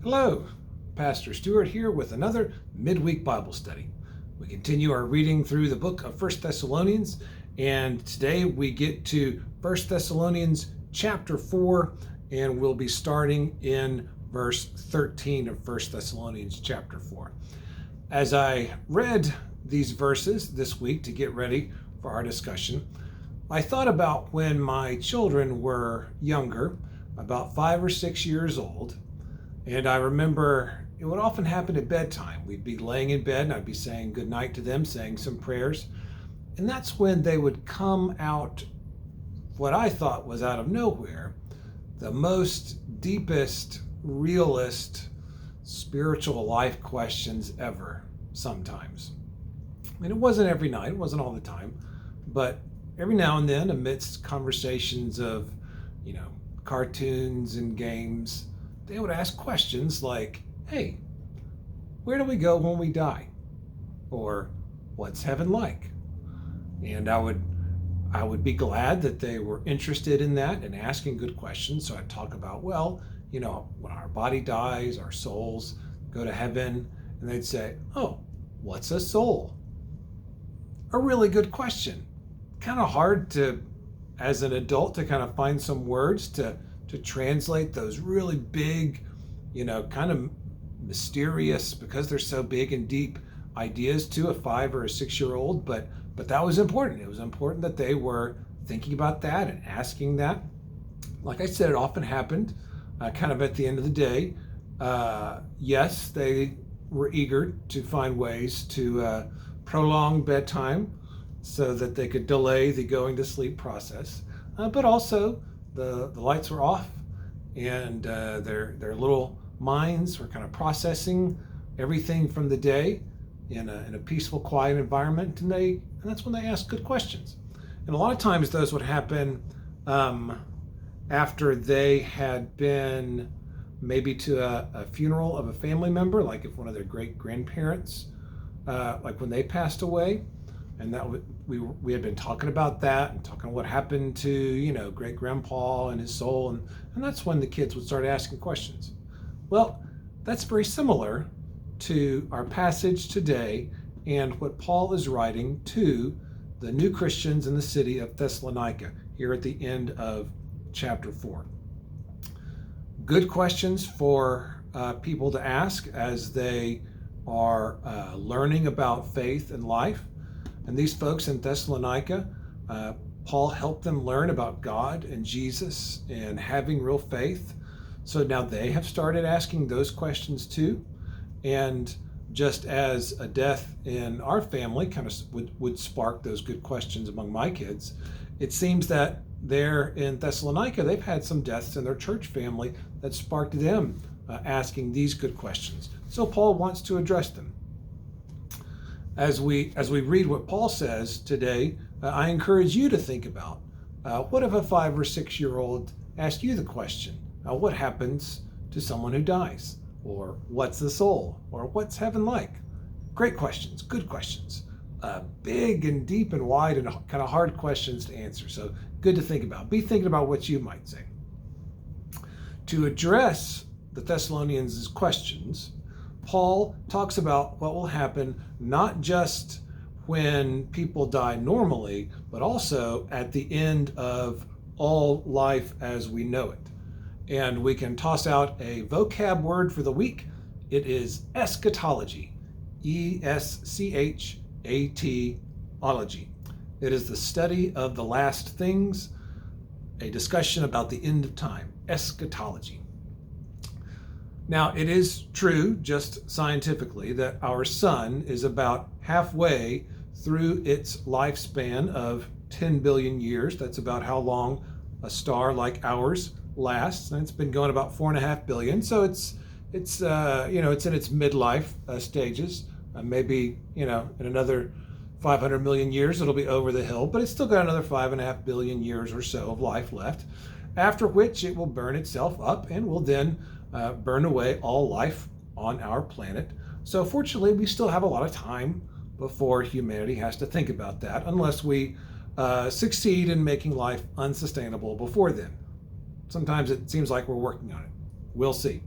Hello, Pastor Stuart here with another midweek Bible study. We continue our reading through the book of 1 Thessalonians, and today we get to 1 Thessalonians chapter 4, and we'll be starting in verse 13 of 1 Thessalonians chapter 4. As I read these verses this week to get ready for our discussion, I thought about when my children were younger, about 5 or 6 years old. And I remember it would often happen at bedtime. We'd be laying in bed and I'd be saying goodnight to them, saying some prayers. And that's when they would come out, what I thought was out of nowhere, the most deepest, realest, spiritual life questions ever, sometimes. And it wasn't every night, it wasn't all the time, but every now and then amidst conversations of, cartoons and games, they would ask questions like, hey, where do we go when we die? Or what's heaven like? And I would be glad that they were interested in that and asking good questions. So I'd talk about, when our body dies, our souls go to heaven, and they'd say, oh, what's a soul? A really good question. Kind of hard to, as an adult, to kind of find some words to translate those really big, kind of mysterious, because they're so big and deep, ideas to a 5 or a 6-year-old. But that was important. It was important that they were thinking about that and asking that. Like I said, it often happened kind of at the end of the day. Yes, they were eager to find ways to prolong bedtime so that they could delay the going to sleep process. But also the lights were off and their little minds were kind of processing everything from the day in a peaceful, quiet environment. And that's when they asked good questions. And a lot of times those would happen after they had been maybe to a funeral of a family member, like if one of their great grandparents, like when they passed away. And that we had been talking about that and talking what happened to, great grandpa and his soul. And that's when the kids would start asking questions. Well, that's very similar to our passage today and what Paul is writing to the new Christians in the city of Thessalonica here at the end of chapter 4. Good questions for people to ask as they are learning about faith and life. And these folks in Thessalonica, Paul helped them learn about God and Jesus and having real faith. So now they have started asking those questions too. And just as a death in our family kind of would spark those good questions among my kids, it seems that there in Thessalonica, they've had some deaths in their church family that sparked them asking these good questions. So Paul wants to address them. As we read what Paul says today, I encourage you to think about, what if a 5 or 6-year-old asked you the question, what happens to someone who dies? Or what's the soul? Or what's heaven like? Great questions, good questions, big and deep and wide and kind of hard questions to answer. So good to think about. Be thinking about what you might say. To address the Thessalonians' questions, Paul talks about what will happen not just when people die normally, but also at the end of all life as we know it. And we can toss out a vocab word for the week. It is eschatology, E-S-C-H-A-T-ology. It is the study of the last things, a discussion about the end of time, eschatology. Now, it is true, just scientifically, that our sun is about halfway through its lifespan of 10 billion years. That's about how long a star like ours lasts, and it's been going about 4.5 billion. So it's in its midlife stages. Maybe in another 500 million years it'll be over the hill, but it's still got another 5.5 billion years or so of life left. After which it will burn itself up and will then burn away all life on our planet. So fortunately, we still have a lot of time before humanity has to think about that, unless we succeed in making life unsustainable before then. Sometimes it seems like we're working on it. We'll see.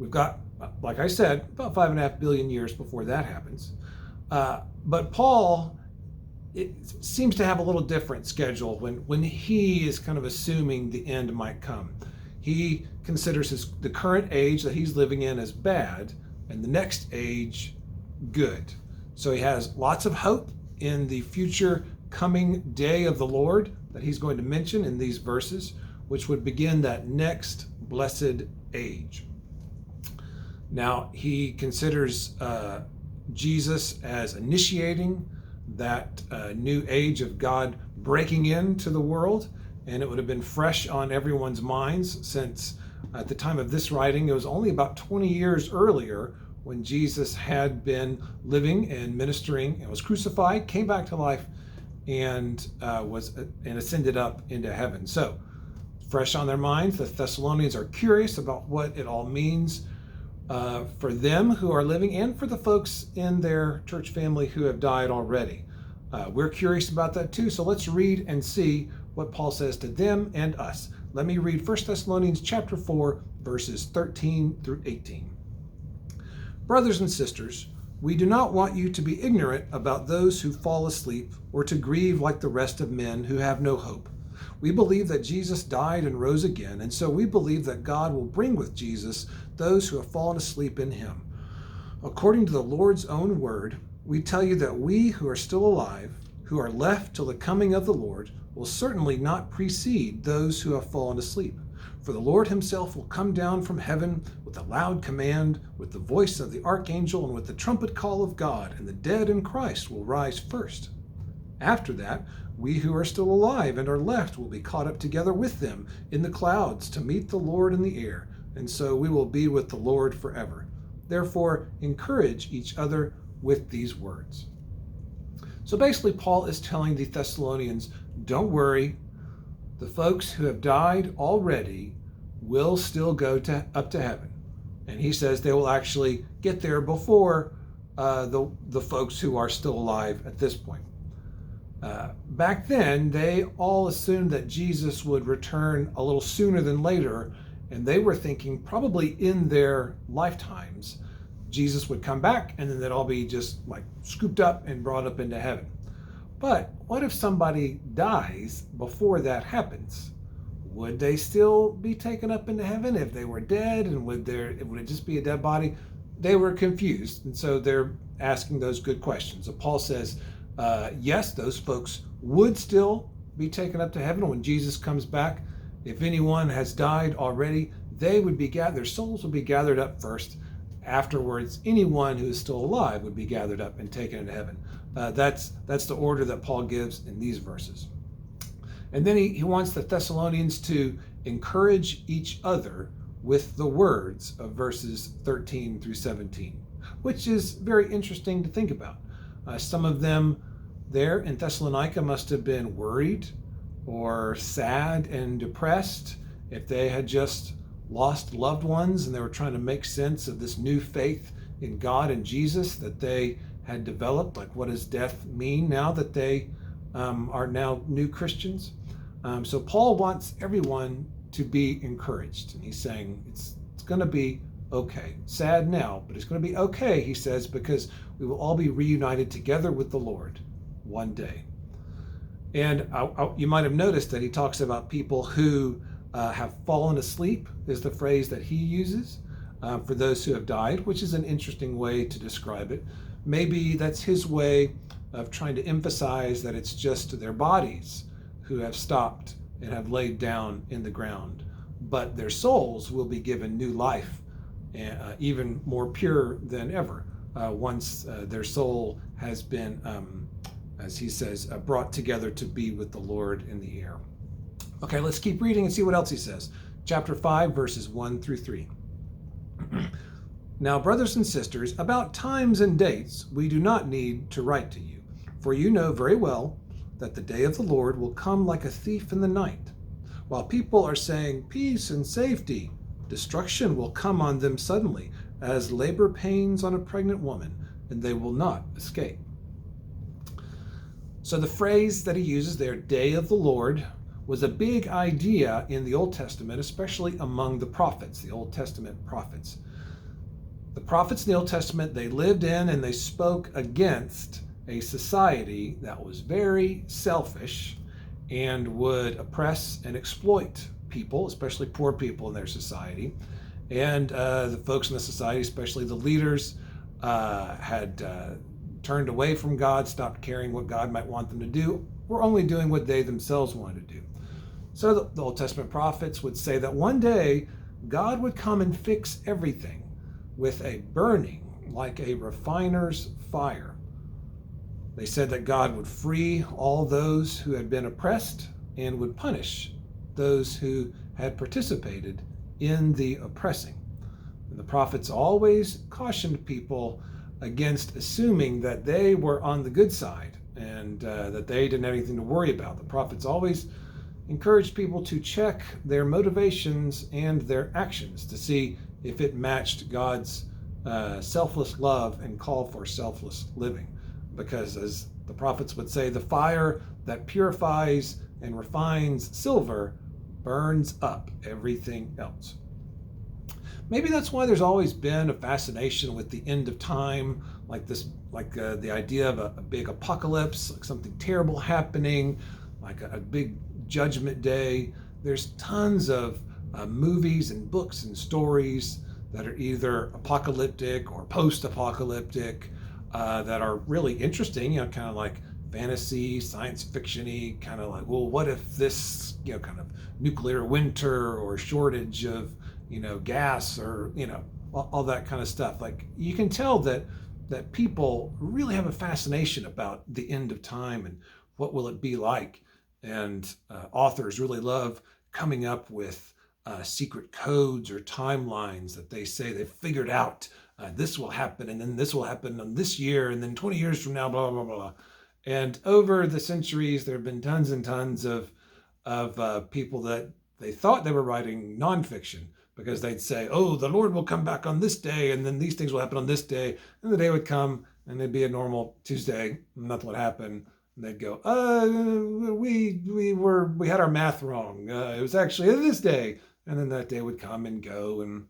We've got, like I said, about 5.5 billion years before that happens. But Paul, it seems to have a little different schedule when he is kind of assuming the end might come. He considers the current age that he's living in as bad and the next age good. So he has lots of hope in the future coming day of the Lord that he's going to mention in these verses, which would begin that next blessed age. Now, he considers Jesus as initiating that new age of God breaking into the world, and it would have been fresh on everyone's minds since at the time of this writing, it was only about 20 years earlier when Jesus had been living and ministering and was crucified, came back to life, and ascended up into heaven. So, fresh on their minds, the Thessalonians are curious about what it all means for them who are living and for the folks in their church family who have died already. We're curious about that too, so let's read and see what Paul says to them and us. Let me read 1 Thessalonians chapter 4, verses 13 through 18. Brothers and sisters, we do not want you to be ignorant about those who fall asleep or to grieve like the rest of men who have no hope. We believe that Jesus died and rose again, and so we believe that God will bring with Jesus those who have fallen asleep in him. According to the Lord's own word, we tell you that we who are still alive, who are left till the coming of the Lord, will certainly not precede those who have fallen asleep. For the Lord himself will come down from heaven with a loud command, with the voice of the archangel, and with the trumpet call of God, and the dead in Christ will rise first. After that, we who are still alive and are left will be caught up together with them in the clouds to meet the Lord in the air, and so we will be with the Lord forever. Therefore, encourage each other with these words. So basically, Paul is telling the Thessalonians, don't worry, the folks who have died already will still go up to heaven. And he says they will actually get there before the folks who are still alive at this point. Back then, they all assumed that Jesus would return a little sooner than later, and they were thinking probably in their lifetimes, Jesus would come back and then they'd all be just like scooped up and brought up into heaven. But what if somebody dies before that happens? Would they still be taken up into heaven if they were dead? And would it just be a dead body? They were confused, and so they're asking those good questions. So Paul says, yes, those folks would still be taken up to heaven when Jesus comes back. If anyone has died already, their souls would be gathered up first. Afterwards, anyone who is still alive would be gathered up and taken into heaven. That's the order that Paul gives in these verses. And then he wants the Thessalonians to encourage each other with the words of verses 13 through 17, which is very interesting to think about. Some of them there in Thessalonica must have been worried or sad and depressed if they had just lost loved ones and they were trying to make sense of this new faith in God and Jesus that they had developed. Like, what does death mean now that they are now new Christians? So Paul wants everyone to be encouraged, and he's saying it's going to be okay. Sad now, but it's going to be okay, he says, because we will all be reunited together with the Lord one day. And you might have noticed that he talks about people who have fallen asleep, is the phrase that he uses for those who have died, which is an interesting way to describe it. Maybe that's his way of trying to emphasize that it's just their bodies who have stopped and have laid down in the ground, but their souls will be given new life, even more pure than ever, once their soul has been, as he says, brought together to be with the Lord in the air. Okay, let's keep reading and see what else he says. Chapter 5, verses 1 through 3. Now, brothers and sisters, about times and dates we do not need to write to you, for you know very well that the day of the Lord will come like a thief in the night. While people are saying peace and safety, destruction will come on them suddenly, as labor pains on a pregnant woman, and they will not escape. So the phrase that he uses there, day of the Lord, was a big idea in the Old Testament, especially among the prophets, the Old Testament prophets. The prophets in the Old Testament, they lived in and they spoke against a society that was very selfish and would oppress and exploit people, especially poor people in their society. And the folks in the society, especially the leaders, had turned away from God, stopped caring what God might want them to do, were only doing what they themselves wanted to do. So the Old Testament prophets would say that one day God would come and fix everything with a burning, like a refiner's fire. They said that God would free all those who had been oppressed and would punish those who had participated in the oppressing. And the prophets always cautioned people against assuming that they were on the good side and that they didn't have anything to worry about. The prophets always encouraged people to check their motivations and their actions to see if it matched God's selfless love and call for selfless living. Because as the prophets would say, the fire that purifies and refines silver burns up everything else. Maybe that's why there's always been a fascination with the end of time, like the idea of a big apocalypse, like something terrible happening, like a big judgment day. There's tons of movies and books and stories that are either apocalyptic or post-apocalyptic that are really interesting, kind of like fantasy, science fiction-y, kind of like, well, what if this, kind of nuclear winter or shortage of, gas or, all that kind of stuff. Like, you can tell that people really have a fascination about the end of time and what will it be like. And authors really love coming up with secret codes or timelines that they say they've figured out. This will happen, and then this will happen on this year, and then 20 years from now, blah, blah, blah, blah. And over the centuries, there have been tons and tons of people that they thought they were writing nonfiction, because they'd say, oh, the Lord will come back on this day, and then these things will happen on this day. And the day would come, and it'd be a normal Tuesday, and nothing would happen. And they'd go, we had our math wrong. It was actually this day. And then that day would come and go. And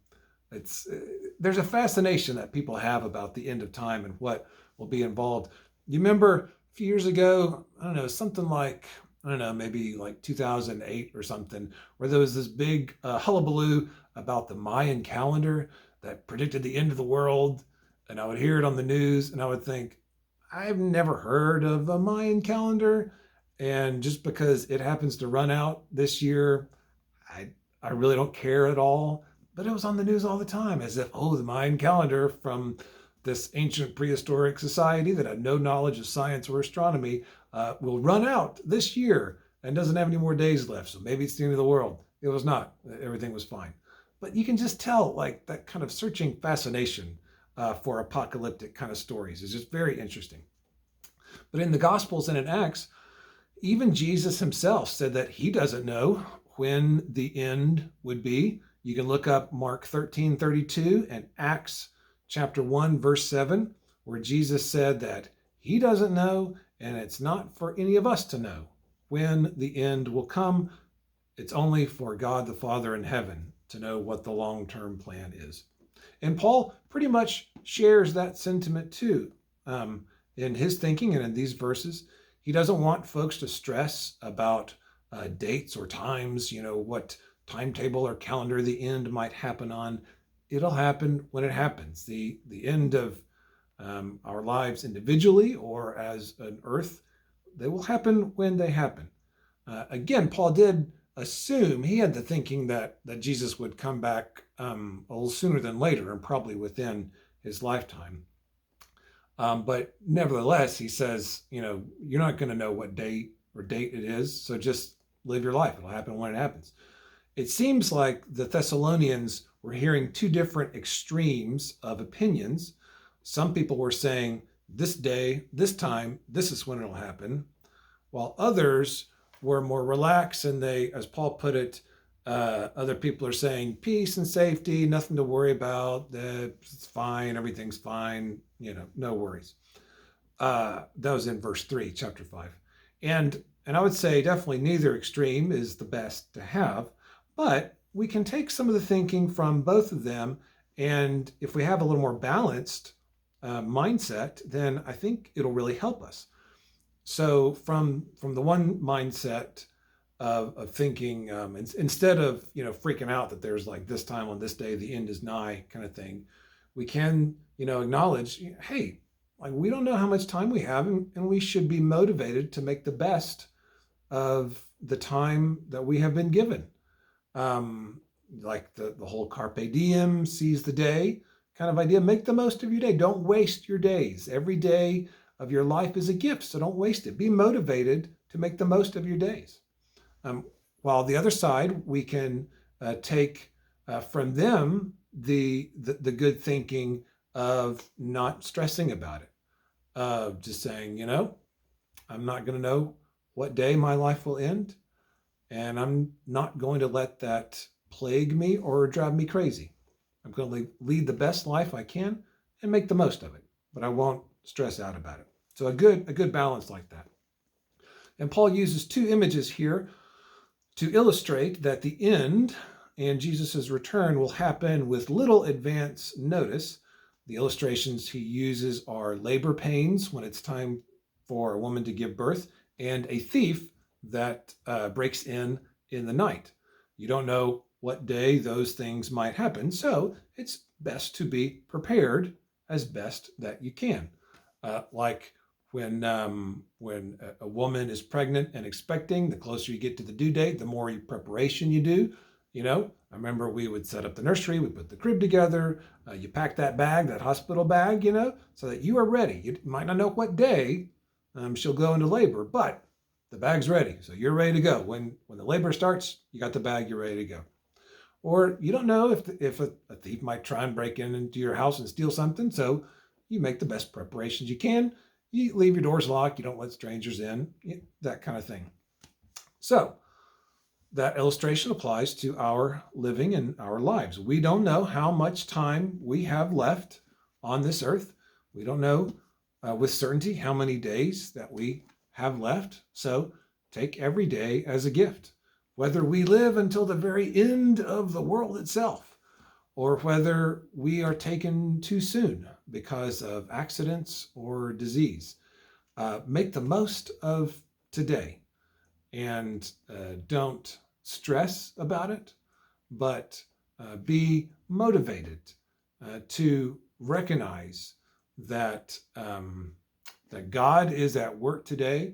there's a fascination that people have about the end of time and what will be involved. You remember a few years ago, I don't know, something like, maybe like 2008 or something, where there was this big hullabaloo about the Mayan calendar that predicted the end of the world. And I would hear it on the news and I would think, I've never heard of a Mayan calendar. And just because it happens to run out this year, I really don't care at all. But it was on the news all the time, as if, the Mayan calendar from this ancient prehistoric society that had no knowledge of science or astronomy will run out this year and doesn't have any more days left. So maybe it's the end of the world. It was not. Everything was fine. But you can just tell, like, that kind of searching fascination for apocalyptic kind of stories is just very interesting. But in the Gospels and in Acts, even Jesus himself said that he doesn't know when the end would be. You can look up Mark 13:32 and Acts chapter 1, verse 7, where Jesus said that he doesn't know, and it's not for any of us to know when the end will come. It's only for God the Father in heaven to know what the long-term plan is. And Paul pretty much shares that sentiment too. In his thinking and in these verses, he doesn't want folks to stress about dates or times, what timetable or calendar the end might happen on. It'll happen when it happens. The end of our lives individually or as an earth, they will happen when they happen. Again, Paul did assume, he had the thinking that Jesus would come back a little sooner than later and probably within his lifetime. But nevertheless, he says, you're not going to know what date it is, so just live your life. It'll happen when it happens. It seems like the Thessalonians were hearing two different extremes of opinions. Some people were saying, this day, this time, this is when it'll happen, while others were more relaxed, and they, as Paul put it, other people are saying peace and safety, nothing to worry about, it's fine, everything's fine, no worries. That was in verse 3, chapter 5. And I would say definitely neither extreme is the best to have, but we can take some of the thinking from both of them And if we have a little more balanced mindset, then I think it'll really help us. So from the one mindset of thinking, instead of freaking out that there's like this time on this day the end is nigh kind of thing, we can acknowledge, hey, like we don't know how much time we have, and we should be motivated to make the best of the time that we have been given. Like the whole carpe diem, seize the day kind of idea. Make the most of your day. Don't waste your days. Every day of your life is a gift, so don't waste it. Be motivated to make the most of your days. While the other side, we can take from them the good thinking of not stressing about it, just saying, I'm not going to know what day my life will end, and I'm not going to let that plague me or drive me crazy. I'm going to lead the best life I can and make the most of it, but I won't stress out about it. So a good balance like that. And Paul uses two images here to illustrate that the end and Jesus' return will happen with little advance notice. The illustrations he uses are labor pains when it's time for a woman to give birth, and a thief that breaks in the night. You don't know what day those things might happen, so it's best to be prepared as best that you can. Like when a woman is pregnant and expecting, the closer you get to the due date, the more preparation you do. I remember we would set up the nursery, we put the crib together, you pack that bag, that hospital bag, so that you are ready. You might not know what day she'll go into labor, but the bag's ready, so you're ready to go. When the labor starts, you got the bag, you're ready to go. Or you don't know if a thief might try and break into your house and steal something, so you make the best preparations you can. You leave your doors locked, you don't let strangers in, that kind of thing. So that illustration applies to our living and our lives. We don't know how much time we have left on this earth. We don't know with certainty how many days that we have left. So take every day as a gift, whether we live until the very end of the world itself, or whether we are taken too soon because of accidents or disease. Make the most of today, and don't stress about it, but be motivated to recognize that that God is at work today,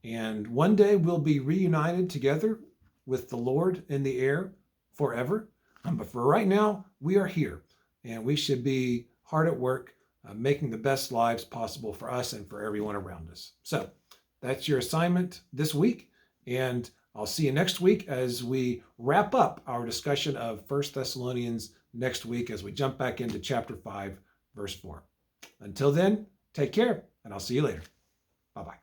and one day we'll be reunited together with the Lord in the air forever. But for right now, we are here, and we should be hard at work making the best lives possible for us and for everyone around us. So that's your assignment this week, and I'll see you next week as we wrap up our discussion of 1 Thessalonians next week as we jump back into chapter 5, verse 4. Until then, take care, and I'll see you later. Bye-bye.